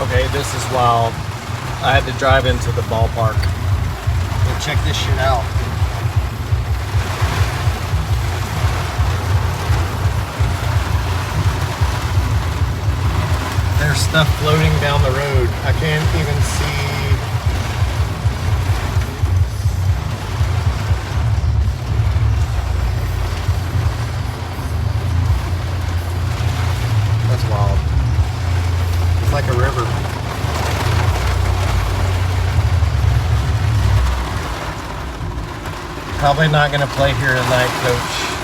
Okay, this is wild. I had to drive into the ballpark. Go check this shit out. There's stuff floating down the road. I can't even see. That's wild. It's like a river. Probably not going to play here tonight, Coach.